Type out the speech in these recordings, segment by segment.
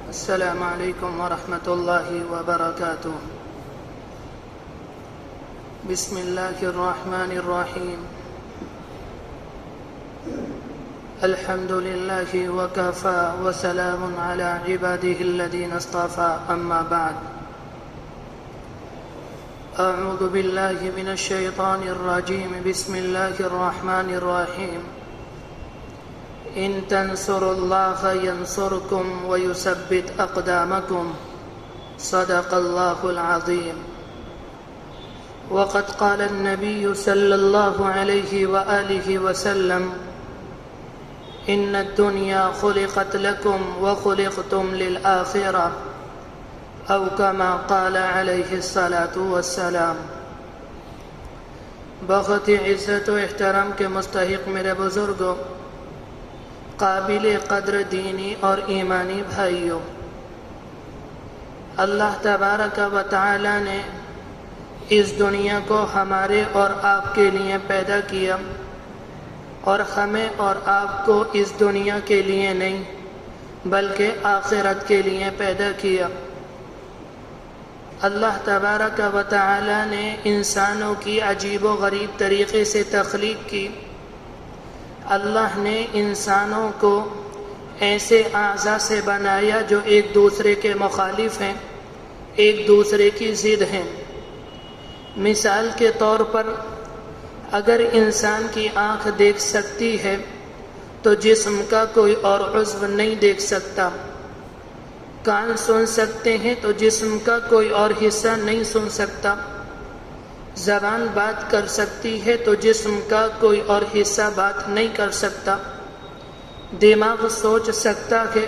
السلام عليكم ورحمة الله وبركاته. بسم الله الرحمن الرحيم. الحمد لله وكفى وسلام على عباده الذين اصطفى. أما بعد، أعوذ بالله من الشيطان الرجيم. بسم الله الرحمن الرحيم. إن تنصروا الله ينصركم ويثبت أقدامكم. صدق الله العظيم. وقد قال النبي صلى الله عليه وآله وسلم: إن الدنيا خلقت لكم وخلقتم للآخرة، أو كما قال عليه الصلاة والسلام. بہت ہی عزت و احترام کے مستحق میرے بزرگوں، قابل قدر دینی اور ایمانی بھائیوں، اللہ تبارک و تعالی نے اس دنیا کو ہمارے اور آپ کے لیے پیدا کیا، اور ہمیں اور آپ کو اس دنیا کے لیے نہیں بلکہ آخرت کے لیے پیدا کیا۔ اللہ تبارک و تعالی نے انسانوں کی عجیب و غریب طریقے سے تخلیق کی۔ اللہ نے انسانوں کو ایسے اعضاء سے بنایا جو ایک دوسرے کے مخالف ہیں، ایک دوسرے کی ضد ہیں۔ مثال کے طور پر، اگر انسان کی آنکھ دیکھ سکتی ہے تو جسم کا کوئی اور عضو نہیں دیکھ سکتا۔ کان سن سکتے ہیں تو جسم کا کوئی اور حصہ نہیں سن سکتا۔ زبان بات کر سکتی ہے تو جسم کا کوئی اور حصہ بات نہیں کر سکتا۔ دماغ سوچ سکتا ہے،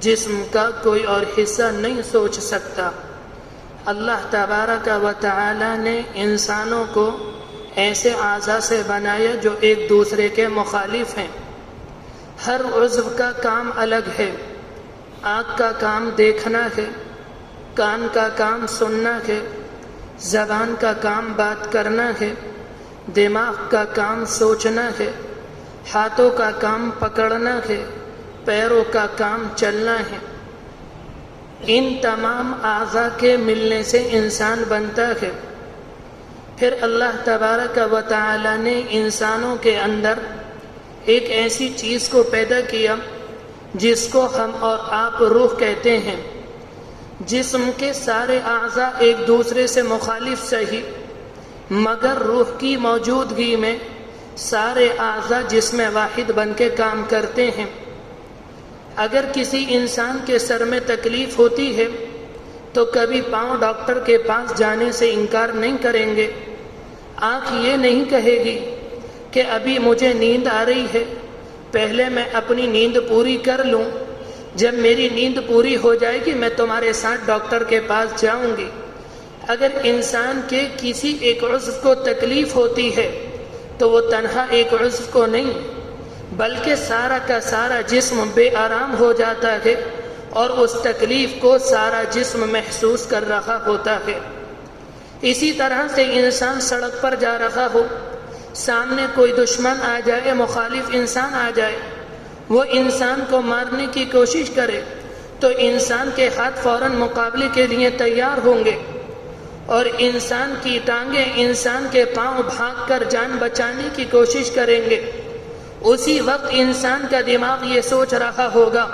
جسم کا کوئی اور حصہ نہیں سوچ سکتا۔ اللہ تبارک و تعالی نے انسانوں کو ایسے اعضاء سے بنایا جو ایک دوسرے کے مخالف ہیں۔ ہر عضو کا کام الگ ہے۔ آنکھ کا کام دیکھنا ہے، کان کا کام سننا ہے، زبان کا کام بات کرنا ہے، دماغ کا کام سوچنا ہے، ہاتھوں کا کام پکڑنا ہے، پیروں کا کام چلنا ہے۔ ان تمام اعضاء کے ملنے سے انسان بنتا ہے۔ پھر اللہ تبارک و تعالی نے انسانوں کے اندر ایک ایسی چیز کو پیدا کیا جس کو ہم اور آپ روح کہتے ہیں۔ جسم کے سارے اعضاء ایک دوسرے سے مخالف صحیح، مگر روح کی موجودگی میں سارے اعضاء جسم واحد بن کے کام کرتے ہیں۔ اگر کسی انسان کے سر میں تکلیف ہوتی ہے تو کبھی پاؤں ڈاکٹر کے پاس جانے سے انکار نہیں کریں گے۔ آنکھ یہ نہیں کہے گی کہ ابھی مجھے نیند آ رہی ہے، پہلے میں اپنی نیند پوری کر لوں، جب میری نیند پوری ہو جائے گی میں تمہارے ساتھ ڈاکٹر کے پاس جاؤں گی۔ اگر انسان کے کسی ایک عضو کو تکلیف ہوتی ہے تو وہ تنہا ایک عضو کو نہیں بلکہ سارا کا سارا جسم بے آرام ہو جاتا ہے، اور اس تکلیف کو سارا جسم محسوس کر رہا ہوتا ہے۔ اسی طرح سے انسان سڑک پر جا رہا ہو، سامنے کوئی دشمن آ جائے، مخالف انسان آ جائے، وہ انسان کو مارنے کی کوشش کرے تو انسان کے ہاتھ فوراً مقابلے کے لیے تیار ہوں گے، اور انسان کی ٹانگیں، انسان کے پاؤں بھاگ کر جان بچانے کی کوشش کریں گے۔ اسی وقت انسان کا دماغ یہ سوچ رہا ہوگا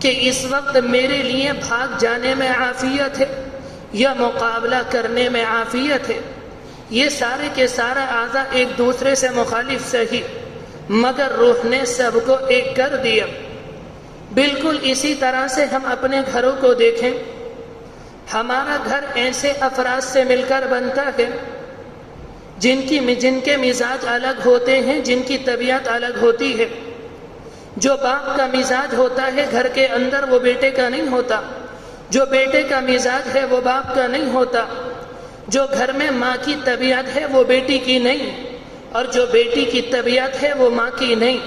کہ اس وقت میرے لیے بھاگ جانے میں عافیت ہے یا مقابلہ کرنے میں عافیت ہے۔ یہ سارے کے سارا اعضاء ایک دوسرے سے مخالف صحیح، مگر روح نے سب کو ایک کر دیا۔ بالکل اسی طرح سے ہم اپنے گھروں کو دیکھیں۔ ہمارا گھر ایسے افراد سے مل کر بنتا ہے جن کے مزاج الگ ہوتے ہیں، جن کی طبیعت الگ ہوتی ہے۔ جو باپ کا مزاج ہوتا ہے گھر کے اندر، وہ بیٹے کا نہیں ہوتا۔ جو بیٹے کا مزاج ہے وہ باپ کا نہیں ہوتا۔ جو گھر میں ماں کی طبیعت ہے وہ بیٹی کی نہیں، اور جو بیٹی کی طبیعت ہے وہ ماں کی نہیں۔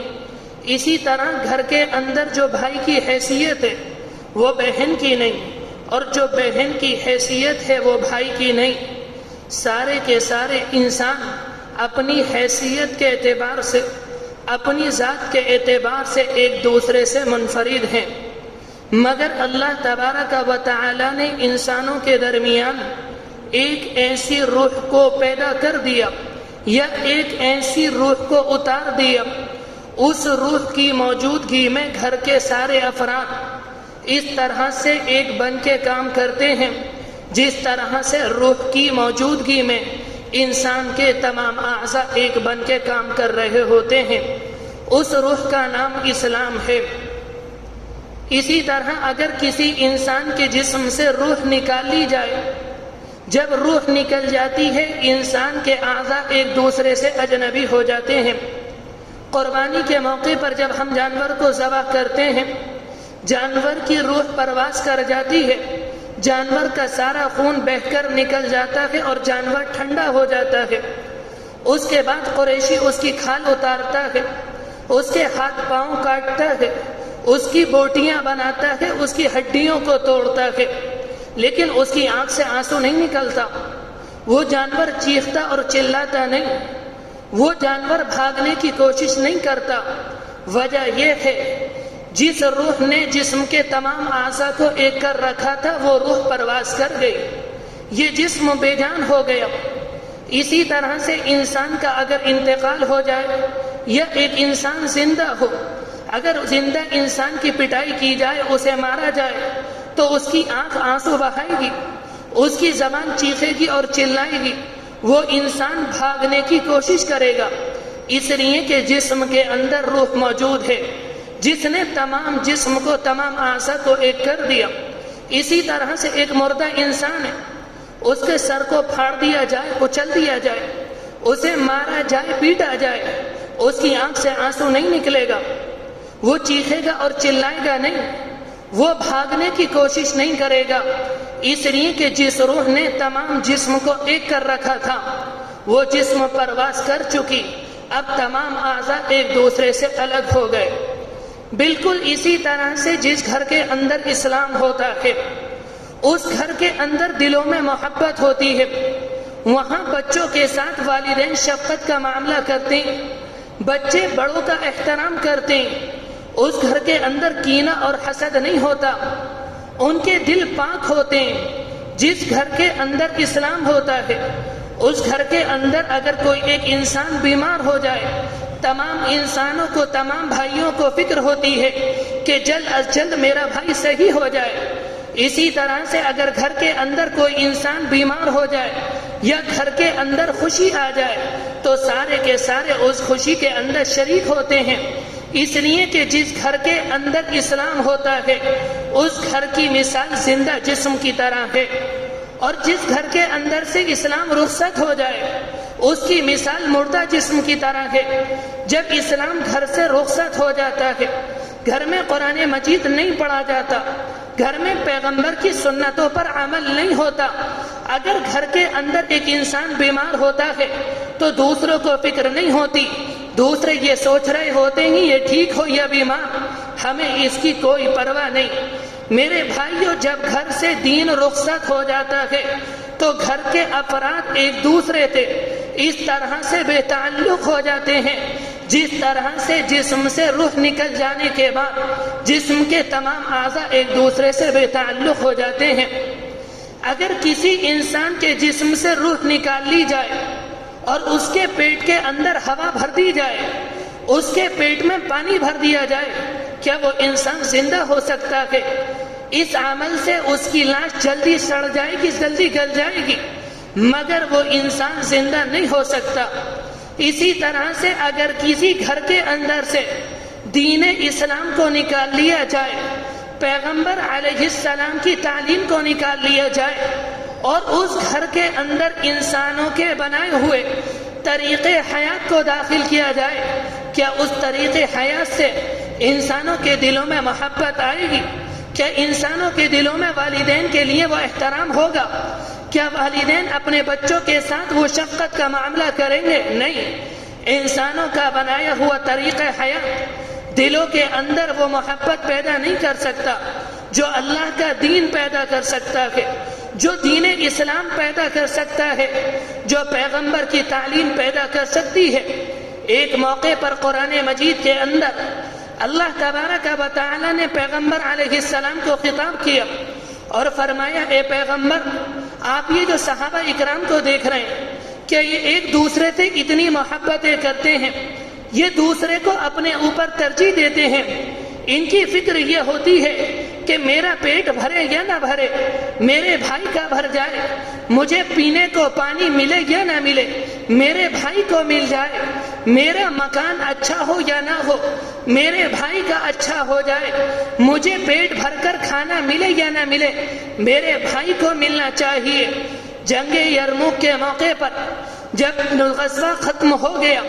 اسی طرح گھر کے اندر جو بھائی کی حیثیت ہے وہ بہن کی نہیں، اور جو بہن کی حیثیت ہے وہ بھائی کی نہیں۔ سارے کے سارے انسان اپنی حیثیت کے اعتبار سے، اپنی ذات کے اعتبار سے ایک دوسرے سے منفرد ہیں۔ مگر اللہ تبارک و تعالی نے انسانوں کے درمیان ایک ایسی روح کو پیدا کر دیا یا ایک ایسی روح کو اتار دیا، اس روح کی موجودگی میں گھر کے سارے افراد اس طرح سے ایک بن کے کام کرتے ہیں جس طرح سے روح کی موجودگی میں انسان کے تمام اعضاء ایک بن کے کام کر رہے ہوتے ہیں۔ اس روح کا نام اسلام ہے۔ اسی طرح اگر کسی انسان کے جسم سے روح نکال لی جائے، جب روح نکل جاتی ہے انسان کے اعضاء ایک دوسرے سے اجنبی ہو جاتے ہیں۔ قربانی کے موقع پر جب ہم جانور کو ذبح کرتے ہیں، جانور کی روح پرواز کر جاتی ہے، جانور کا سارا خون بہہ کر نکل جاتا ہے اور جانور ٹھنڈا ہو جاتا ہے۔ اس کے بعد قریشی اس کی کھال اتارتا ہے، اس کے ہاتھ پاؤں کاٹتا ہے، اس کی بوٹیاں بناتا ہے، اس کی ہڈیوں کو توڑتا ہے، لیکن اس کی آنکھ سے آنسو نہیں نکلتا۔ وہ جانور چیختا اور چلاتا نہیں، وہ جانور بھاگنے کی کوشش نہیں کرتا۔ وجہ یہ ہے جس روح نے جسم کے تمام اعضاء کو ایک کر رکھا تھا وہ روح پرواز کر گئی، یہ جسم بے جان ہو گیا۔ اسی طرح سے انسان کا اگر انتقال ہو جائے یا ایک انسان زندہ ہو، اگر زندہ انسان کی پٹائی کی جائے، اسے مارا جائے تو اس کی آنکھ آنسو بہائے گی، اس کی زبان چیخے گی اور چلائے گی، وہ انسان بھاگنے کی کوشش کرے گا، اس لیے کہ جسم کے اندر روح موجود ہے جس نے تمام جسم کو، تمام اعضاء کو ایک کر دیا۔ اسی طرح سے ایک مردہ انسان ہے، اس کے سر کو پھاڑ دیا جائے، کچل دیا جائے، اسے مارا جائے، پیٹا جائے، اس کی آنکھ سے آنسو نہیں نکلے گا، وہ چیخے گا اور چلائے گا نہیں، وہ بھاگنے کی کوشش نہیں کرے گا، اس لیے کہ جس روح نے تمام جسم کو ایک کر رکھا تھا وہ جسم پرواز کر چکی، اب تمام اعضاء ایک دوسرے سے الگ ہو گئے۔ بالکل اسی طرح سے جس گھر کے اندر اسلام ہوتا ہے اس گھر کے اندر دلوں میں محبت ہوتی ہے، وہاں بچوں کے ساتھ والدین شفقت کا معاملہ کرتے ہیں، بچے بڑوں کا احترام کرتے ہیں، اس گھر کے اندر کینہ اور حسد نہیں ہوتا، ان کے دل پاک ہوتے ہیں۔ جس گھر کے اندر اسلام ہوتا ہے اس گھر کے اندر اگر کوئی ایک انسان بیمار ہو جائے، تمام انسانوں کو، تمام بھائیوں کو فکر ہوتی ہے کہ جلد از جلد میرا بھائی صحیح ہو جائے۔ اسی طرح سے اگر گھر کے اندر کوئی انسان بیمار ہو جائے یا گھر کے اندر خوشی آ جائے تو سارے کے سارے اس خوشی کے اندر شریک ہوتے ہیں، اس لیے کہ جس گھر کے اندر اسلام ہوتا ہے اس گھر کی مثال زندہ جسم کی طرح ہے، اور جس گھر کے اندر سے اسلام رخصت ہو جائے اس کی مثال مردہ جسم کی طرح ہے۔ جب اسلام گھر سے رخصت ہو جاتا ہے، گھر میں قرآن مجید نہیں پڑھا جاتا، گھر میں پیغمبر کی سنتوں پر عمل نہیں ہوتا، اگر گھر کے اندر ایک انسان بیمار ہوتا ہے تو دوسروں کو فکر نہیں ہوتی، دوسرے یہ سوچ رہے ہوتے ہیں یہ ٹھیک ہو یا بیمار، ہمیں اس کی کوئی پرواہ نہیں۔ میرے بھائیوں، جب گھر سے دین رخصت ہو جاتا ہے تو گھر کے افراد ایک دوسرے سے اس طرح سے بے تعلق ہو جاتے ہیں جس طرح سے جسم سے روح نکل جانے کے بعد جسم کے تمام اعضاء ایک دوسرے سے بے تعلق ہو جاتے ہیں۔ اگر کسی انسان کے جسم سے روح نکال لی جائے اور اس کے پیٹ کے اندر ہوا بھر دی جائے، اس کے پیٹ میں پانی بھر دیا جائے، کیا وہ انسان زندہ ہو سکتا ہے؟ اس عمل سے اس کی لاش جلدی سڑ جائے گی، جلدی گل جائے گی، مگر وہ انسان زندہ نہیں ہو سکتا۔ اسی طرح سے اگر کسی گھر کے اندر سے دین اسلام کو نکال لیا جائے، پیغمبر علیہ السلام کی تعلیم کو نکال لیا جائے اور اس گھر کے اندر انسانوں کے بنائے ہوئے طریقے حیات کو داخل کیا جائے، کیا اس طریقے حیات سے انسانوں کے دلوں میں محبت آئے گی؟ کیا انسانوں کے دلوں میں والدین کے لیے وہ احترام ہوگا؟ کیا والدین اپنے بچوں کے ساتھ وہ شفقت کا معاملہ کریں گے؟ نہیں۔ انسانوں کا بنایا ہوا طریقہ حیات دلوں کے اندر وہ محبت پیدا نہیں کر سکتا جو اللہ کا دین پیدا کر سکتا ہے، جو دین اسلام پیدا کر سکتا ہے، جو پیغمبر کی تعلیم پیدا کر سکتی ہے۔ ایک موقع پر قرآن مجید کے اندر اللہ تبارک و تعالی نے پیغمبر علیہ السلام کو خطاب کیا اور فرمایا اے پیغمبر آپ یہ جو صحابہ اکرام کو دیکھ رہے ہیں کہ یہ ایک دوسرے سے اتنی محبتیں کرتے ہیں، یہ دوسرے کو اپنے اوپر ترجیح دیتے ہیں، ان کی فکر یہ ہوتی ہے کہ میرا پیٹ بھرے یا نہ بھرے، میرے بھائی کا بھر جائے، مجھے پینے کو پانی ملے یا نہ ملے، میرے بھائی کو مل جائے، میرا مکان اچھا ہو یا نہ ہو، میرے بھائی کا اچھا ہو جائے، مجھے پیٹ بھر کر کھانا ملے یا نہ ملے، میرے بھائی کو ملنا چاہیے۔ جنگ یرموک کے موقع پر جب غزوہ ختم ہو گیا،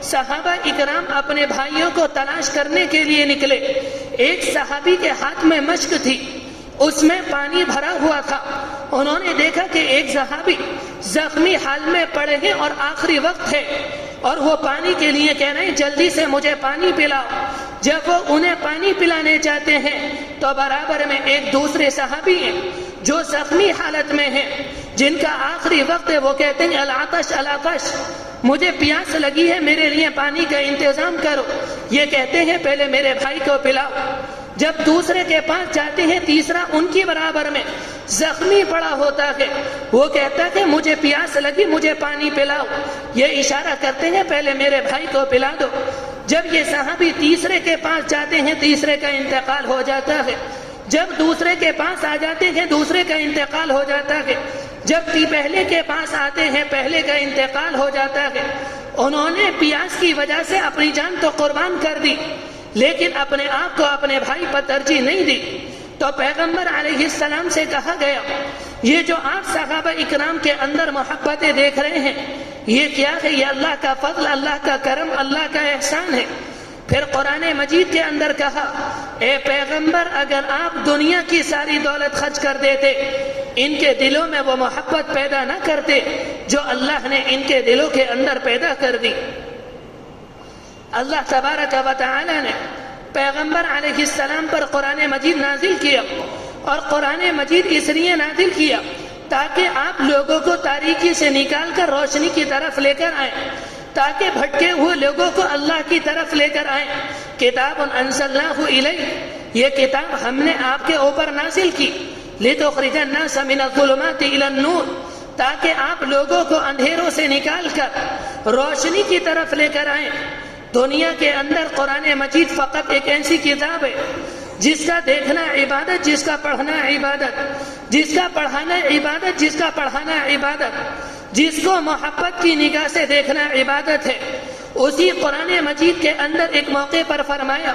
صحابہ اکرام اپنے بھائیوں کو تلاش کرنے کے لیے نکلے۔ ایک صحابی کے ہاتھ میں مشک تھی، اس میں پانی بھرا ہوا تھا۔ انہوں نے دیکھا کہ ایک صحابی زخمی حال میں پڑے ہیں اور آخری وقت ہے، اور وہ پانی کے لیے کہہ رہے ہیں جلدی سے مجھے پانی پلاؤ۔ جب وہ انہیں پانی پلانے چاہتے ہیں تو برابر میں ایک دوسرے صحابی ہیں جو زخمی حالت میں ہیں، جن کا آخری وقت ہے، وہ کہتے ہیں العطش العطش، مجھے پیاس لگی ہے، میرے لیے پانی کا انتظام کرو۔ یہ کہتے ہیں پہلے میرے بھائی کو پلاؤ۔ جب دوسرے کے پاس جاتے ہیں، تیسرا ان کی برابر میں زخمی پڑا ہوتا ہے، وہ کہتا ہے کہ مجھے پیاس لگی، مجھے پانی پلاؤ۔ یہ اشارہ کرتے ہیں پہلے میرے بھائی کو پلا دو۔ جب یہ صحابی تیسرے کے پاس جاتے ہیں، تیسرے کا انتقال ہو جاتا ہے۔ جب دوسرے کے پاس آ جاتے ہیں، دوسرے کا انتقال ہو جاتا ہے۔ جب پہلے کے پاس آتے ہیں، پہلے کا انتقال ہو جاتا ہے۔ انہوں نے پیاس کی وجہ سے اپنی جان تو قربان کر دی، لیکن اپنے آپ کو اپنے بھائی پر ترجیح نہیں دی۔ تو پیغمبر علیہ السلام سے کہا گیا یہ جو آپ صحابہ اکرام کے اندر محبتیں دیکھ رہے ہیں، یہ کیا ہے؟ یہ اللہ کا فضل، اللہ کا کرم، اللہ کا احسان ہے۔ پھر قرآن مجید کے اندر کہا اے پیغمبر اگر آپ دنیا کی ساری دولت خرچ کر دیتے، ان کے دلوں میں وہ محبت پیدا نہ کرتے جو اللہ نے ان کے دلوں کے اندر پیدا کر دی۔ اللہ تبارک و تعالی نے پیغمبر علیہ السلام پر قرآن مجید نازل کیا، اور قرآن مجید اس لیے نازل کیا تاکہ آپ لوگوں کو تاریکی سے نکال کر روشنی کی طرف لے کر آئیں، تاکہ بھٹکے ہوئے لوگوں کو اللہ کی طرف لے کر آئیں۔ کتاب انزلناہ الیک، یہ کتاب ہم نے آپ کے اوپر نازل کی، لتخرج الناس من الظلمات الی النور، تاکہ آپ لوگوں کو اندھیروں سے نکال کر روشنی کی طرف لے کر آئیں۔ دنیا کے اندر قرآن مجید فقط ایک ایسی کتاب ہے جس کا دیکھنا عبادت، جس کا پڑھنا عبادت، جس کا پڑھانا عبادت، جس کا پڑھانا عبادت، جس کو محبت کی نگاہ سے دیکھنا عبادت ہے۔ اسی قرآن مجید کے اندر ایک موقع پر فرمایا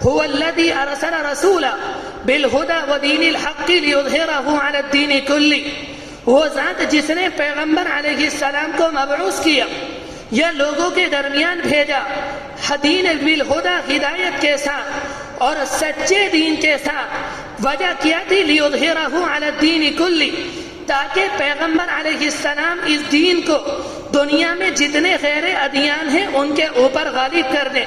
هو الذی ارسل رسولا بالہدی ودین الحق لیظہرہ علی الدین کلہ، وہ ذات جس نے پیغمبر علیہ السلام کو مبعوث کیا یا لوگوں کے درمیان بھیجا، دین بالہدی، ہدایت کے ساتھ اور سچے دین کے ساتھ۔ وجہ کیا تھی؟ لیظہرہ علی الدین کلہ، تاکہ پیغمبر علیہ السلام اس دین کو دنیا میں جتنے غیر ادیان ہیں ان کے اوپر غالب کر دیں۔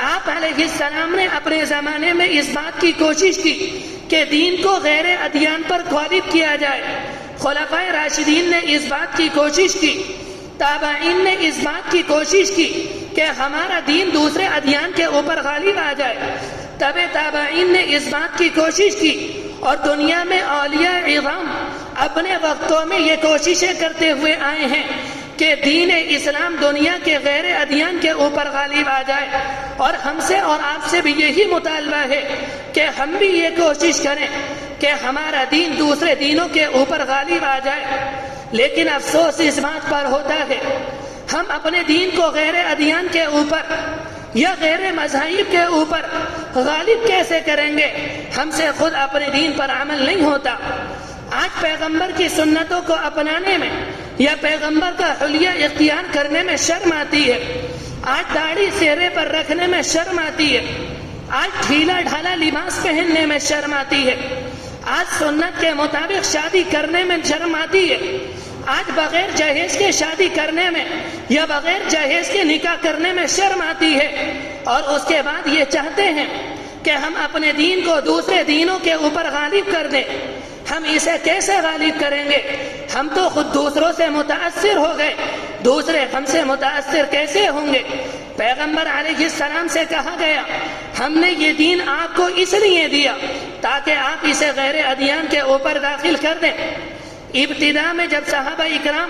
آپ علیہ السلام نے اپنے زمانے میں اس بات کی کوشش کی کہ دین کو غیر ادیان پر غالب کیا جائے۔ خلفائے راشدین نے اس بات کی کوشش کی، تابعین نے اس بات کی کوشش کی کہ ہمارا دین دوسرے ادیان کے اوپر غالب آ جائے۔ تب تابعین نے اس بات کی کوشش کی، اور دنیا میں اولیاء اعظام اپنے وقتوں میں یہ کوششیں کرتے ہوئے آئے ہیں کہ دین اسلام دنیا کے غیر ادیان کے اوپر غالب آ جائے۔ اور ہم سے اور آپ سے بھی یہی مطالبہ ہے کہ ہم بھی یہ کوشش کریں کہ ہمارا دین دوسرے دینوں کے اوپر غالب آ جائے۔ لیکن افسوس اس بات پر ہوتا ہے ہم اپنے دین کو غیر ادیان کے اوپر یا غیر مذاہب کے اوپر غالب کیسے کریں گے؟ ہم سے خود اپنے دین پر عمل نہیں ہوتا۔ آج پیغمبر کی سنتوں کو اپنانے میں یا پیغمبر کا حلیہ اختیار کرنے میں شرم آتی ہے۔ آج داڑھی چہرے پر رکھنے میں شرم آتی ہے۔ آج ڈھیلا ڈھالا لباس پہننے میں شرم آتی ہے۔ آج سنت کے مطابق شادی کرنے میں شرم آتی ہے۔ آج بغیر جہیز کے شادی کرنے میں یا بغیر جہیز کے نکاح کرنے میں شرم آتی ہے، اور اس کے بعد یہ چاہتے ہیں کہ ہم اپنے دین کو دوسرے دینوں کے اوپر غالب کر دیں۔ ہم اسے کیسے غالب کریں گے؟ ہم تو خود دوسروں سے متاثر ہو گئے، دوسرے ہم سے متاثر کیسے ہوں گے؟ پیغمبر علیہ السلام سے کہا گیا ہم نے یہ دین آپ کو اس لیے دیا تاکہ آپ اسے غیر ادیان کے اوپر داخل کر دیں۔ ابتدا میں جب صحابہ اکرام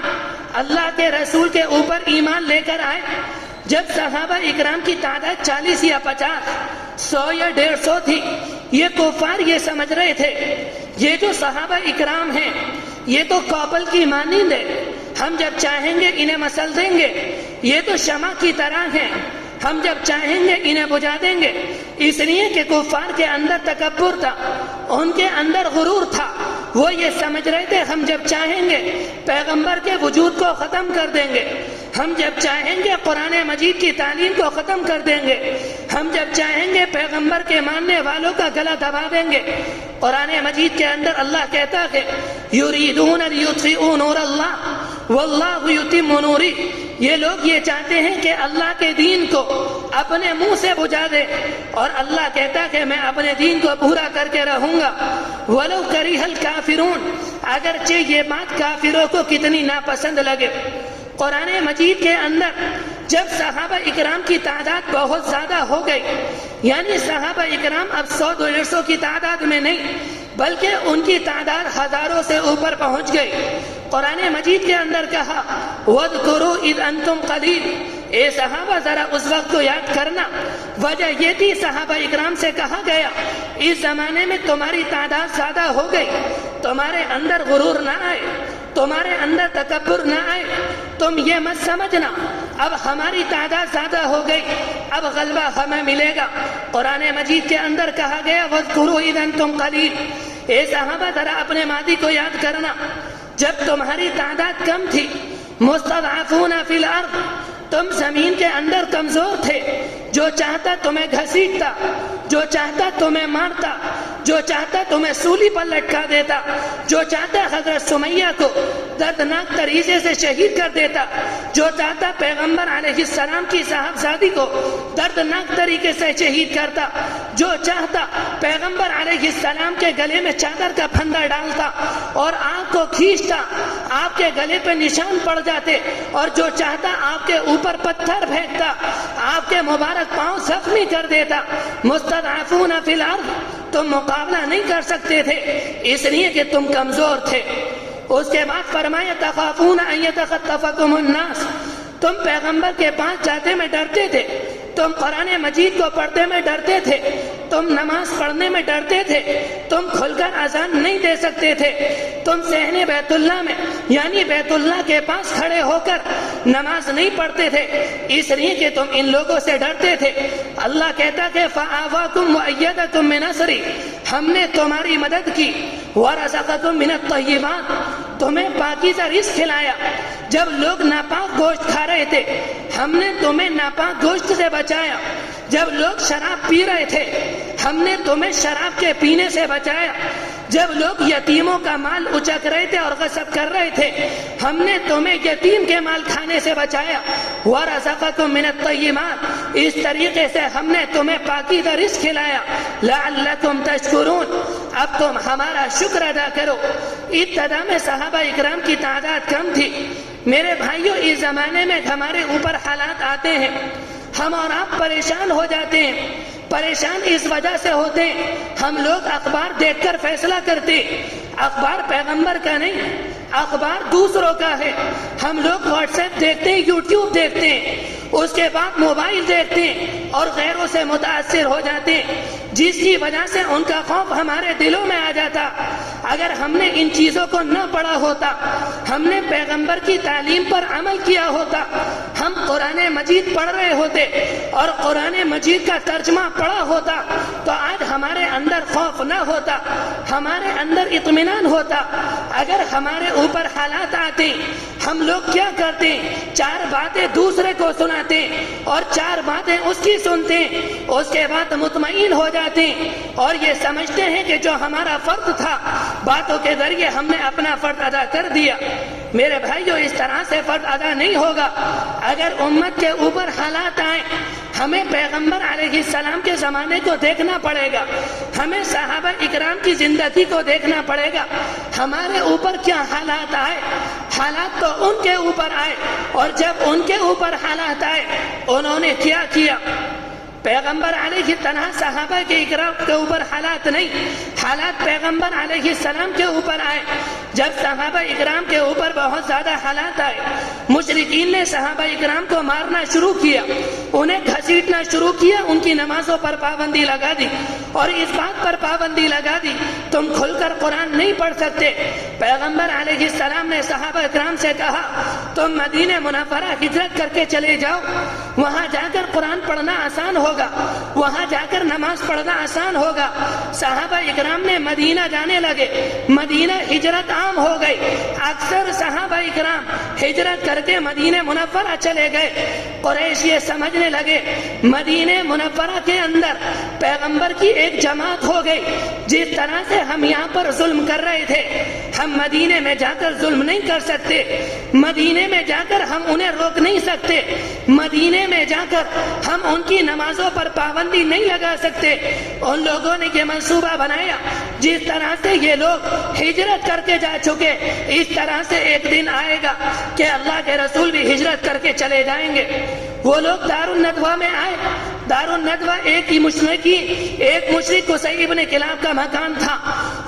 اللہ کے رسول کے اوپر ایمان لے کر آئے، جب صحابہ اکرام کی تعداد 40 یا 50، 100 یا 150 تھی، یہ کفار یہ سمجھ رہے تھے یہ جو صحابہ اکرام ہیں یہ تو کوپل کی مانند ہے، ہم جب چاہیں گے انہیں مسل دیں گے، یہ تو شمع کی طرح ہیں، ہم جب چاہیں گے انہیں بجھا دیں گے۔ اس لیے کہ کفار کے اندر تکبر تھا، ان کے اندر غرور تھا، وہ یہ سمجھ رہے تھے ہم جب چاہیں گے پیغمبر کے وجود کو ختم کر دیں گے، ہم جب چاہیں گے قرآن مجید کی تعلیم کو ختم کر دیں گے، ہم جب چاہیں گے پیغمبر کے ماننے والوں کا گلا دبا دیں گے۔ قرآن مجید کے اندر اللہ کہتا ہے یریدون لیطفئوا نور اللہ واللہ یتم نورہ، یہ لوگ یہ چاہتے ہیں کہ اللہ کے دین کو اپنے منہ سے بجھا دے، اور اللہ کہتا ہے میں اپنے دین کو پورا کر کے رہوں گا ولو کرہ الکافرون، اگرچہ یہ بات کافروں کو کتنی ناپسند لگے۔ قرآن مجید کے اندر جب صحابہ اکرام کی تعداد بہت زیادہ ہو گئی، یعنی صحابہ اکرام اب 100-150 کی تعداد میں نہیں بلکہ ان کی تعداد ہزاروں سے اوپر پہنچ گئی، قرآن مجید کے اندر کہا وَاذْكُرُوا إِذْ أَنْتُمْ قَلِيلٌ، اے صحابہ ذرا اس وقت کو یاد کرنا۔ وجہ یہ تھی صحابہ اکرام سے کہا گیا اس زمانے میں تمہاری تعداد زیادہ ہو گئی، تمہارے اندر غرور نہ آئے، تمہارے اندر تکبر نہ آئے، تم یہ مت سمجھنا اب ہماری تعداد زیادہ ہو گئی اب غلبہ ہمیں ملے گا۔ قرآن مجید کے اندر کہا گیا وَاذْكُرُوا إِذْ أَنْتُمْ قَلِيلٌ، اے صحابہ ذرا اپنے ماضی کو یاد کرنا، جب تمہاری تعداد کم تھی، مستضعفون فی الارض، تم زمین کے اندر کمزور تھے، جو چاہتا تمہیں گھسیٹتا، جو چاہتا تمہیں مارتا، جو چاہتا تمہیں سولی پر لٹکا دیتا، جو چاہتا حضرت سمیہ کو دردناک طریقے سے شہید کر دیتا، جو چاہتا پیغمبر علیہ السلام کی صاحبزادی کو دردناک طریقے سے شہید کرتا، جو چاہتا پیغمبر علیہ السلام کے گلے میں چادر کا پھندا ڈالتا اور آگ کو کھینچتا، آپ کے گلے پہ نشان پڑ جاتے، اور جو چاہتا آپ کے اوپر پتھر پھینکتا، آپ کے مبارک پاؤں زخمی کر دیتا۔ مستضعفون فی الارض، تم مقابلہ نہیں کر سکتے تھے اس لیے کہ تم کمزور تھے۔ اس کے بعد فرمایا تخافون ان یتخطفکم الناس، تم پیغمبر کے پاس جاتے میں ڈرتے تھے، تم قرآن مجید کو پڑھتے میں ڈرتے تھے، تم نماز پڑھنے میں ڈرتے تھے، تم کھل کر اذان نہیں دے سکتے تھے، تم صحن بیت اللہ میں یعنی بیت اللہ کے پاس کھڑے ہو کر نماز نہیں پڑھتے تھے اس لیے کہ تم ان لوگوں سے ڈرتے تھے۔ اللہ کہتا کہ فآواکم وأیدکم بنصرہ، ہم نے تمہاری مدد کی، ورزقکم من الطیبات، تمہیں پاکیزہ رزق کھلایا۔ جب لوگ ناپاک گوشت کھا رہے تھے ہم نے تمہیں ناپاک گوشت سے بچایا، جب لوگ شراب پی رہے تھے ہم نے تمہیں شراب کے پینے سے بچایا، جب لوگ یتیموں کا مال اچک رہے تھے اور غصب کر رہے تھے ہم نے تمہیں یتیم کے مال کھانے سے بچایا۔ وَرَزَقَكُم مِّنَ الطَّيِّبَاتِ، اس طریقے سے ہم نے تمہیں پاکیزہ رزق کھلایا۔ لَعَلَّكُمْ تَشْكُرُونَ، اب تم ہمارا شکر ادا کرو۔ ابتدا میں صحابہ اکرام کی تعداد کم تھی۔ میرے بھائیوں اس زمانے میں ہمارے اوپر حالات آتے ہیں، ہم اور آپ پریشان ہو جاتے ہیں۔ پریشان اس وجہ سے ہوتے ہیں ہم لوگ اخبار دیکھ کر فیصلہ کرتے، اخبار پیغمبر کا نہیں، اخبار دوسروں کا ہے۔ ہم لوگ واٹس ایپ دیکھتے ہیں، یوٹیوب دیکھتے ہیں، اس کے بعد موبائل دیکھتے ہیں اور غیروں سے متاثر ہو جاتے ہیں، جس کی وجہ سے ان کا خوف ہمارے دلوں میں آ جاتا۔ اگر ہم نے ان چیزوں کو نہ پڑھا ہوتا، ہم نے پیغمبر کی تعلیم پر عمل کیا ہوتا، ہم قرآن مجید پڑھ رہے ہوتے اور قرآن مجید کا ترجمہ پڑھا ہوتا تو آج ہمارے اندر خوف نہ ہوتا، ہمارے اندر اطمینان ہوتا۔ اگر ہمارے اوپر حالات آتے ہم لوگ کیا کرتے ہیں؟ چار باتیں دوسرے کو سناتے اور چار باتیں اس کی سنتے، اس کے بعد مطمئن ہو جاتے اور یہ سمجھتے ہیں کہ جو ہمارا فرض تھا باتوں کے ذریعے ہم نے اپنا فرض ادا کر دیا۔ میرے بھائیوں اس طرح سے فرض ادا نہیں ہوگا۔ اگر امت کے اوپر حالات آئیں ہمیں پیغمبر علیہ السلام کے زمانے کو دیکھنا پڑے گا، ہمیں صحابہ اکرام کی زندگی کو دیکھنا پڑے گا، ہمارے اوپر کیا حالات آئے حالات تو ان کے اوپر آئے، اور جب ان کے اوپر حالات آئے انہوں نے کیا کیا؟ پیغمبر علیہ تنہا صحابہ کے اکرام کے اوپر حالات نہیں، حالات پیغمبر علیہ السلام کے اوپر آئے۔ جب صحابہ اکرام کے اوپر بہت زیادہ حالات آئے، مشرکین نے صحابہ اکرام کو مارنا شروع کیا، انہیں گھسیٹنا شروع کیا، ان کی نمازوں پر پابندی لگا دی، اور اس بات پر پابندی لگا دی تم کھل کر قرآن نہیں پڑھ سکتے۔ پیغمبر علیہ السلام نے صحابہ اکرام سے کہا تم مدینہ منورہ ہجرت کر کے چلے جاؤ، وہاں جا کر قرآن پڑھنا آسان ہوگا، وہاں جا کر نماز پڑھنا آسان ہوگا۔ صحابہ اکرام نے مدینہ جانے لگے، مدینہ ہجرت عام ہو گئی، اکثر صحابہ اکرام ہجرت کر کے مدینہ منورہ چلے گئے۔ قریش یہ سمجھنے لگے مدینہ منورہ کے اندر پیغمبر کی ایک جماعت ہو گئی، جس طرح سے ہم یہاں پر ظلم کر رہے تھے ہم مدینہ میں جا کر ظلم نہیں کر سکتے، مدینہ میں جا کر ہم انہیں روک نہیں سکتے، مدینہ میں جا کر ہم ان کی نمازوں پر پابندی نہیں لگا سکتے۔ ان لوگوں نے یہ منصوبہ بنایا جس طرح سے یہ لوگ ہجرت کر کے جا چکے، اس طرح سے ایک دن آئے گا کہ اللہ کے رسول بھی ہجرت کر کے چلے جائیں گے۔ وہ لوگ دار الندوہ میں آئے۔ دار الندوہ ایک مشرک قصی ابن کلاب کا مکان تھا،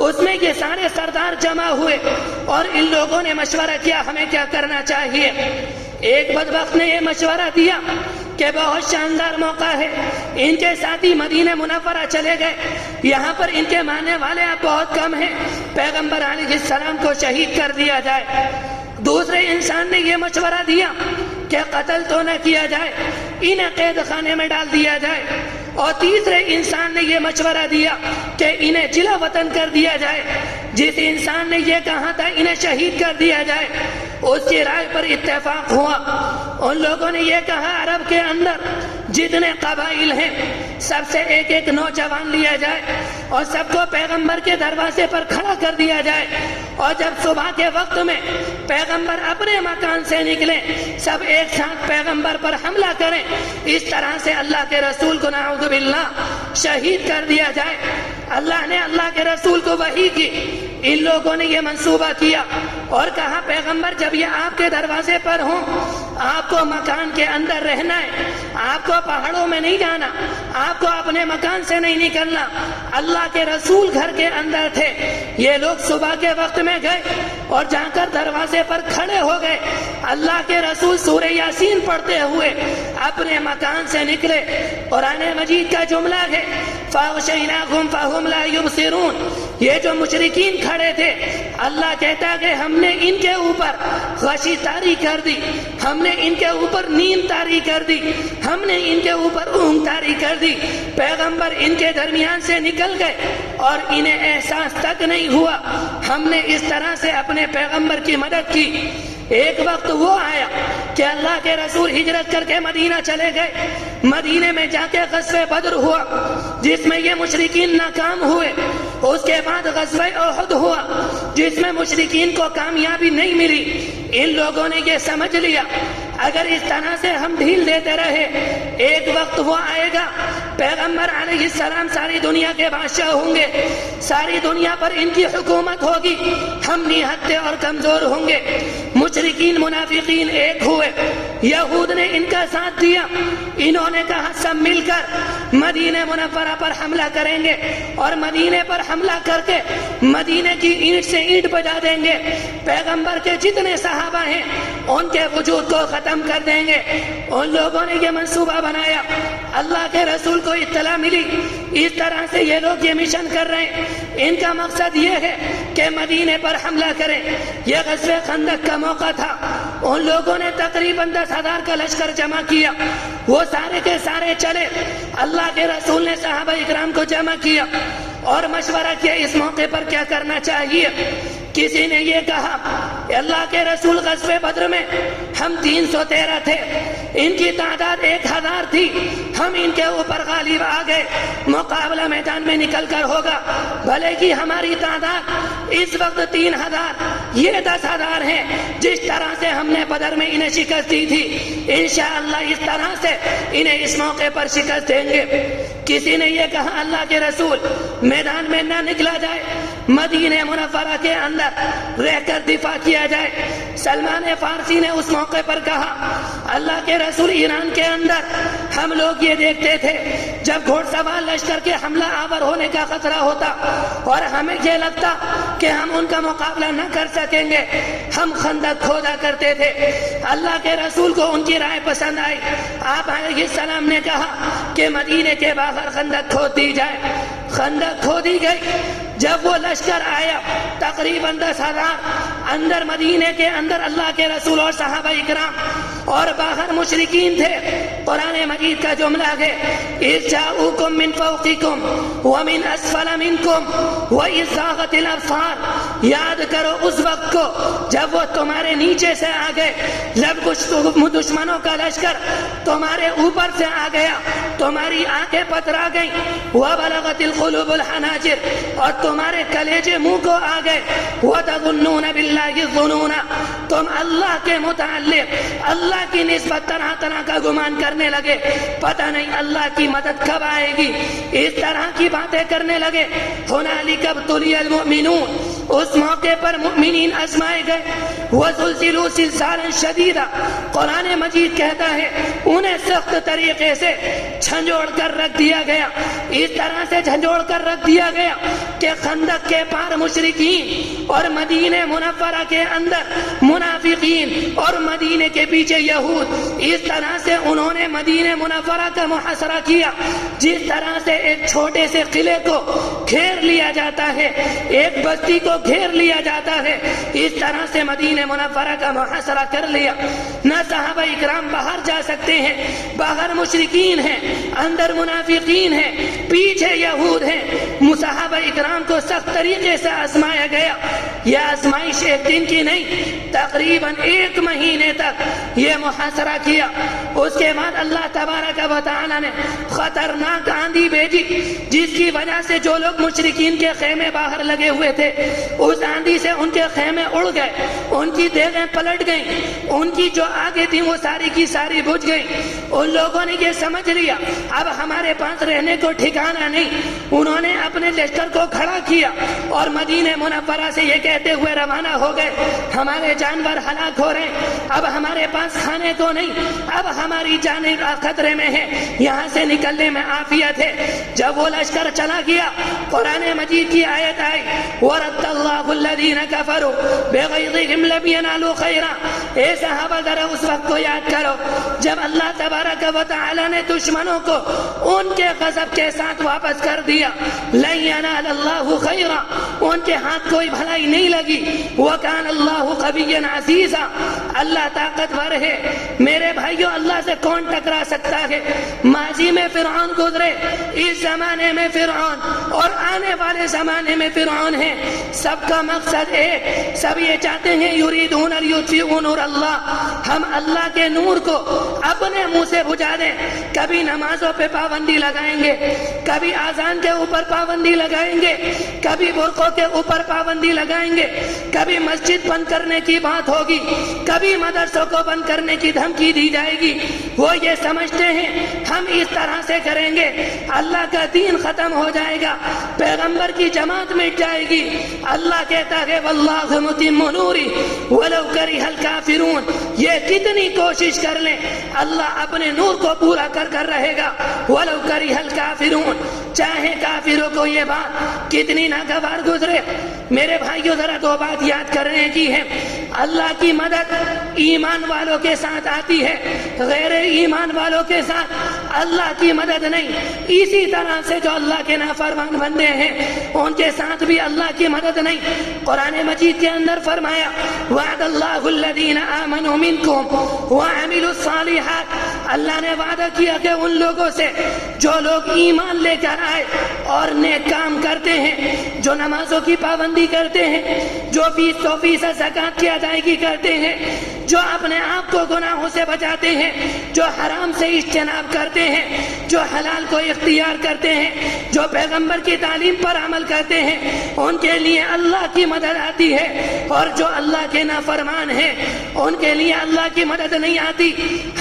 اس میں یہ سارے سردار جمع ہوئے اور ان لوگوں نے مشورہ کیا ہمیں کیا کرنا چاہیے۔ ایک بدبخت نے یہ مشورہ دیا کہ بہت شاندار موقع ہے، ان کے ساتھی مدینہ منورہ چلے گئے، یہاں پر ان کے ماننے والے اب بہت کم ہیں، پیغمبر علیہ السلام کو شہید کر دیا جائے۔ دوسرے انسان نے یہ مشورہ دیا کہ قتل تو نہ کیا جائے، انہیں قید خانے میں ڈال دیا جائے۔ اور تیسرے انسان نے یہ مشورہ دیا کہ انہیں جلا وطن کر دیا جائے۔ جس انسان نے یہ کہا تھا انہیں شہید کر دیا جائے، اس کی رائے پر اتفاق ہوا۔ ان لوگوں نے یہ کہا عرب کے اندر جتنے قبائل ہیں سب سے ایک ایک نوجوان لیا جائے اور سب کو پیغمبر کے دروازے پر کھڑا کر دیا جائے، اور جب صبح کے وقت میں پیغمبر اپنے مکان سے نکلیں سب ایک ساتھ پیغمبر پر حملہ کریں، اس طرح سے اللہ کے رسول کو نعوذ باللہ شہید کر دیا جائے۔ اللہ نے اللہ کے رسول کو وحی کی، ان لوگوں نے یہ منصوبہ کیا اور کہا پیغمبر جب یہ آپ کے دروازے پر ہوں آپ کو مکان کے اندر رہنا ہے، آپ کو پہاڑوں میں نہیں جانا، آپ کو اپنے مکان سے نہیں نکلنا۔ اللہ کے رسول گھر کے اندر تھے، یہ لوگ صبح کے وقت میں گئے اور جا کر دروازے پر کھڑے ہو گئے۔ اللہ کے رسول سورہ یاسین پڑھتے ہوئے اپنے مکان سے نکلے۔ قرآن مجید کا جملہ ہے فَأَغْشَيْنَاهُمْ فَهُمْ لَا يُبْصِرُونَ۔ یہ جو مشرکین کھڑے تھے اللہ کہتا کہ ہم نے ان کے اوپر غشی طاری کر دی، ہم نے ان کے اوپر نیند طاری کر دی، ہم نے ان کے اوپر اونگ طاری کر دی۔ پیغمبر ان کے درمیان سے نکل گئے اور انہیں احساس تک نہیں ہوا۔ ہم نے اس طرح سے اپنے پیغمبر کی مدد کی۔ ایک وقت وہ آیا کہ اللہ کے رسول ہجرت کر کے مدینہ چلے گئے، مدینہ میں جا کے غزوہ بدر ہوا جس میں یہ مشرکین ناکام ہوئے۔ اس کے بعد غزوہ احد ہوا جس میں مشرکین کو کامیابی نہیں ملی۔ ان لوگوں نے یہ سمجھ لیا اگر اس طرح سے ہم ڈھیل دیتے رہے ایک وقت وہ آئے گا پیغمبر علیہ السلام ساری دنیا کے بادشاہ ہوں گے، ساری دنیا پر ان کی حکومت ہوگی، ہم نہتے اور کمزور ہوں گے۔ مشرکین منافقین ایک ہوئے، یہود نے ان کا ساتھ دیا، انہوں نے کہا سب مل کر مدینہ منورہ پر حملہ کریں گے اور مدینے پر حملہ کر کے مدینے کی اینٹ سے اینٹ بجا دیں گے، پیغمبر کے جتنے صحابہ ہیں ان کے وجود کو ختم کر دیں گے۔ ان لوگوں نے یہ منصوبہ بنایا، اللہ کے رسول کو اطلاع ملی اس طرح سے یہ لوگ یہ مشن کر رہے ہیں، ان کا مقصد یہ ہے کہ مدینے پر حملہ کریں۔ یہ غزوہ خندق کا موقع تھا، ان لوگوں نے تقریباً 10,000 کا لشکر جمع کیا، وہ سارے کے سارے چلے۔ اللہ کے رسول نے صحابہ اکرام کو جمع کیا اور مشورہ کیا اس موقع پر کیا کرنا چاہیے۔ کسی نے یہ کہا کہ اللہ کے رسول غزوہ بدر میں ہم 313 تھے، ان کی تعداد 1000 تھی، ہم ان کے اوپر غالب آ گئے، مقابلہ میدان میں نکل کر ہوگا، بھلے کی ہماری تعداد اس وقت 3000 یہ 10,000 ہیں، جس طرح سے ہم نے بدر میں انہیں شکست دی تھی انشاءاللہ اس طرح سے انہیں اس موقع پر شکست دیں گے۔ کسی نے یہ کہا اللہ کے رسول میدان میں نہ نکلا جائے، مدینہ منورہ کے اندر رہ کر دفاع کیا جائے۔ سلمان فارسی نے اس موقع پر کہا اللہ کے رسول ایران کے اندر ہم لوگ یہ دیکھتے تھے جب گھوڑ سوار لشکر کے حملہ آور ہونے کا خطرہ ہوتا اور ہمیں یہ لگتا کہ ہم ان کا مقابلہ نہ کر سکیں گے، ہم خندق کھودا کرتے تھے۔ اللہ کے رسول کو ان کی رائے پسند آئی، آپ علیہ السلام نے کہا کہ مدینے کے باہر خندق کھود دی جائے۔ خندق کھودی گئی۔ جب وہ لشکر آیا تقریباً 10,000 اندر مدینے کے اندر اللہ کے رسول اور صحابہ اکرام اور باہر مشرکین تھے۔ قرآن مجید کا جملہ ہے اذ جاؤکم من فوقکم ومن اسفل منکم واذ زاغت الابصار، یاد کرو اس وقت کو جب وہ تمہارے نیچے سے آ گئے، جب کچھ دشمنوں کا لشکر تمہارے اوپر سے آ گیا، تمہاری آنکھیں پترا گئیں، وبلغت القلوب الحناجر، اور تمہارے کلیجے منہ کو آ گئے، وتظنون باللہ الظنون، تم اللہ کے متعلق اللہ کی نسبت طرح طرح کا گمان کرنے لگے، پتہ نہیں اللہ کی مدد کب آئے گی، اس طرح کی باتیں کرنے لگے۔ ہنالک ابتلی المؤمنون، اس موقع پر مؤمنین آزمائے گئے، وزلزلوا زلزالا شدیدا، قرآن مجید کہتا ہے انہیں سخت طریقے سے جھنجھوڑ کر رکھ دیا گیا، اس طرح سے جھنجھوڑ کر رکھ دیا گیا کہ خندق کے پار مشرکین اور مدینہ منورہ کے اندر منافقین اور مدینے کے پیچھے یہود، اس طرح سے انہوں نے مدینہ منورہ کا محاصرہ کیا جس طرح سے ایک چھوٹے سے قلعے کو گھیر لیا جاتا ہے، ایک بستی کو گھیر لیا جاتا ہے، اس طرح سے مدینہ منورہ کا محاصرہ کر لیا۔ نہ صحابہ اکرام باہر جا سکتے ہیں، باہر مشرکین ہیں، اندر منافقین ہیں، پیچھے یہود ہیں۔ صحابہ اکرام کو سخت طریقے سے آزمایا گیا۔ یہ آزمائش ایک دن کی نہیں، تقریباً 1 مہینے تک یہ محاصرہ کیا۔ اس کے بعد اللہ تبارک و تعالی نے خطرناک آندھی بھیجی جس کی وجہ سے جو لوگ مشرکین کے خیمے باہر لگے ہوئے تھے، اس آندھی سے ان کے خیمے اڑ گئے، ان کی دیگیں پلٹ گئیں، ان کی جو آگے تھی وہ ساری کی ساری بجھ گئیں۔ ان لوگوں نے یہ سمجھ لیا اب ہمارے پاس رہنے کو ٹھکانہ نہیں۔ انہوں نے اپنے لشکر کو کھڑا کیا اور مدینہ منورہ سے یہ کہتے ہوئے روانہ ہو گئے ہمارے جانور ہلاک ہو رہے ہیں، اب ہمارے پاس کھانے کو نہیں، اب ہماری جانیں خطرے میں ہے، یہاں سے نکلنے میں عافیت ہے۔ جب وہ لشکر چلا گیا قرآن مجید کی آیت آئی وَرَدَّ اللَّهُ الَّذِينَ كَفَرُوا بِغَيْظِهِمْ لَمْ يَنَالُوا خَيْرًا۔ اے صحابہ ذرا اس وقت کو یاد کرو جب اللہ تبارک و تعالی نے دشمنوں کو ان کے غضب کے ساتھ واپس کر دیا، لَن يَنَالَ اللَّهُ خَيْرًا، ان کے ہاتھ کوئی بھلائی نہیں لگی، وَكَانَ اللَّهُ قَوِيًّا عَزِيزًا، اللہ طاقتور ہے۔ میرے بھائیوں اللہ سے کون ٹکرا سکتا ہے؟ ماضی میں فرعون گزرے، اس زمانے میں فرعون اور آنے والے زمانے میں فرعون ہے، سب کا مقصد ایک، سب یہ چاہتے ہیں یریدون لیطفئوا نور اللہ، ہم اللہ کے نور کو اپنے منہ سے بجھا دیں۔ کبھی نمازوں پہ پابندی لگائیں گے، کبھی اذان کے اوپر پابندی لگائیں گے، کبھی برقعوں کے اوپر پابندی لگائیں گے، کبھی مسجد بند کرنے کی بات ہوگی، کبھی مدرسوں کو بند کرنے کی دھمکی دی جائے گی۔ وہ یہ سمجھتے ہیں ہم اس طرح سے کریں گے اللہ کا دین ختم ہو جائے گا، پیغمبر کی جماعت مٹ جائے گی۔ اللہ کہتا ہے واللہ متم نوری ولو کرہ الکافرون، یہ کتنی کوشش کر لیں اللہ اپنے نور کو پورا کر رہے گا، ولو کرہ الکافرون، چاہے کافروں کو یہ بات کتنی ناگوار گزرے۔ میرے بھائیوں ذرا 2 بات یاد کرنے کی ہے، اللہ کی مدد ایمان والوں کے ساتھ آتی ہے، غیر ایمان والوں کے ساتھ اللہ کی مدد نہیں۔ اسی طرح سے جو اللہ کے نافرمان بندے ہیں ان کے ساتھ بھی اللہ کی مدد نہیں۔ قرآن مجید کے اندر فرمایا وعد اللہ الذین آمنوا منکم وعملوا الصالحات، اللہ نے وعدہ کیا کہ ان لوگوں سے جو لوگ ایمان لے کر آئے اور نیک کام کرتے ہیں، جو نمازوں کی پابندی کرتے ہیں، جو 20% زکوٰۃ کی ادائیگی کرتے ہیں، جو اپنے آپ کو گناہوں سے بچاتے ہیں، جو حرام سے اجتناب کرتے ہیں، جو حلال کو اختیار کرتے ہیں، جو پیغمبر کی تعلیم پر عمل کرتے ہیں، ان کے لیے اللہ کی مدد آتی ہے، اور جو اللہ کے نافرمان ہیں ان کے لیے اللہ کی مدد نہیں آتی۔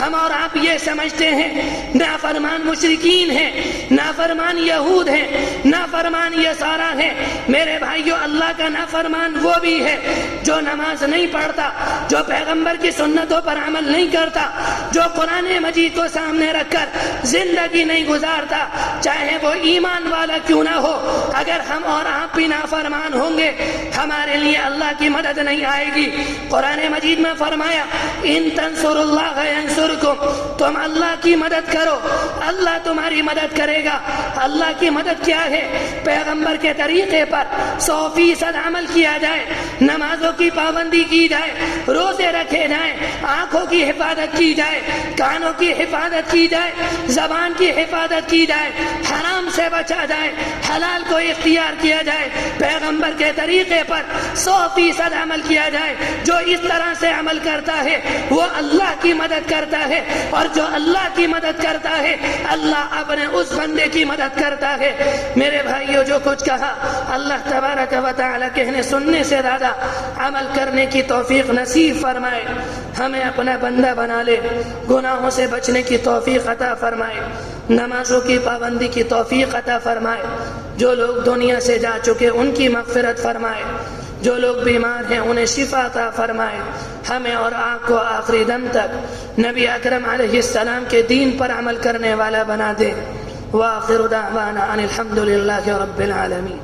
ہم اور آپ یہ سمجھتے ہیں نافرمان مشرکین ہیں، نافرمان یہود ہیں، نافرمان یسارا ہیں۔ میرے بھائیو، اللہ کا نافرمان وہ بھی ہے جو نماز نہیں پڑھتا، جو پیغمبر کی سنتوں پر عمل نہیں کرتا، جو قرآن مجید کو سامنے رکھ کر زندگی نہیں گزارتا، چاہے وہ ایمان والا کیوں نہ ہو۔ اگر ہم اور آپ بھی نافرمان ہوں گے، ہمارے لیے اللہ کی مدد نہیں آئے گی۔ قرآن مجید میں فرمایا ان تنصروا اللہ ینصرکم، تم اللہ کی مدد کرو، اللہ تمہاری مدد کرے گا۔ اللہ کی مدد کیا ہے؟ پیغمبر کے طریقے پر 100% عمل کیا جائے، نمازوں کی پابندی کی جائے، روزے رکھے جائیں، آنکھوں کی حفاظت کی جائے، کانوں کی حفاظت کی جائے، زبان کی حفاظت کی جائے، حرام سے بچا جائے، حلال کو اختیار کیا جائے، پیغمبر کے طریقے پر 100% عمل کیا جائے۔ جو اس طرح سے عمل کرتا ہے وہ اللہ کی مدد کرتا ہے، اور جو اللہ کی مدد کرتا ہے اللہ اپنے اس بندے کی مدد کرتا ہے۔ میرے بھائیوں، جو کچھ کہا اللہ تبارک و تعالی کہنے سننے سے زیادہ عمل کرنے کی توفیق نصیب فرمائے، ہمیں اپنا بندہ بنا لے، گناہوں سے بچنے کی توفیق عطا فرمائے، نمازوں کی پابندی کی توفیق عطا فرمائے، جو لوگ دنیا سے جا چکے ان کی مغفرت فرمائے، جو لوگ بیمار ہیں انہیں شفا عطا فرمائے، ہمیں اور آپ کو آخری دم تک نبی اکرم علیہ السلام کے دین پر عمل کرنے والا بنا دے۔ وآخر دعوانا ان الحمد للہ رب العالمین۔